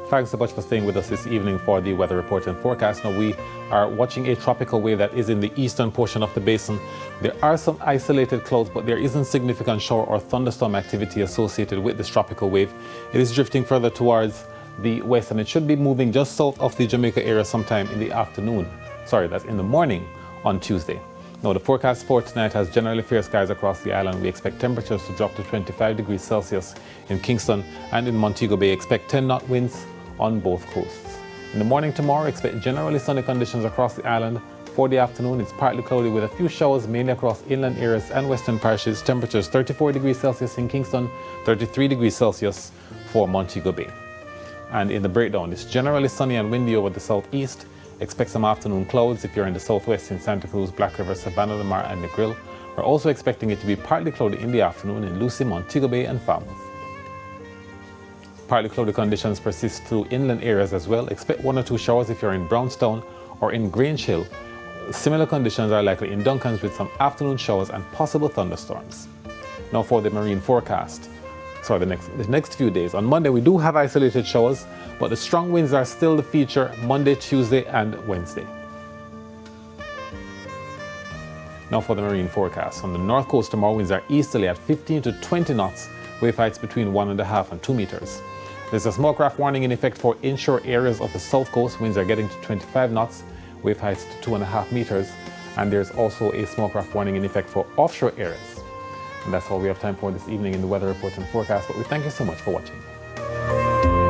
Thanks so much for staying with us this evening for the weather report and forecast. Now we are watching a tropical wave that is in the eastern portion of the basin. There are some isolated clouds, but there isn't significant shower or thunderstorm activity associated with this tropical wave. It is drifting further towards the west, and it should be moving just south of the Jamaica area sometime in the afternoon. Sorry, that's in the morning on Tuesday. Now, the forecast for tonight has generally fair skies across the island. We expect temperatures to drop to 25 degrees Celsius in Kingston, and in Montego Bay expect 10-knot winds on both coasts. In the morning tomorrow, expect generally sunny conditions across the island. For the afternoon, it's partly cloudy with a few showers mainly across inland areas and western parishes. Temperatures 34 degrees Celsius in Kingston, 33 degrees Celsius for Montego Bay. And in the breakdown, it's generally sunny and windy over the southeast. Expect some afternoon clouds if you're in the southwest in Santa Cruz, Black River, Savannah, Lamar, and Negril. We're also expecting it to be partly cloudy in the afternoon in Lucy, Montego Bay, and Falmouth. Partly cloudy conditions persist through inland areas as well. Expect 1 or 2 showers if you're in Brownstown or in Grange Hill. Similar conditions are likely in Duncans with some afternoon showers and possible thunderstorms. Now for the marine forecast. The next few days. On Monday we do have isolated showers, but the strong winds are still the feature Monday, Tuesday, and Wednesday. Now for the marine forecast. On the north coast tomorrow, winds are easterly at 15 to 20 knots, wave heights between 1.5 and 2 meters. There's a small craft warning in effect for inshore areas of the south coast. Winds are getting to 25 knots, wave heights to 2.5 meters. And there's also a small craft warning in effect for offshore areas. And that's all we have time for this evening in the weather report and forecast, but we thank you so much for watching.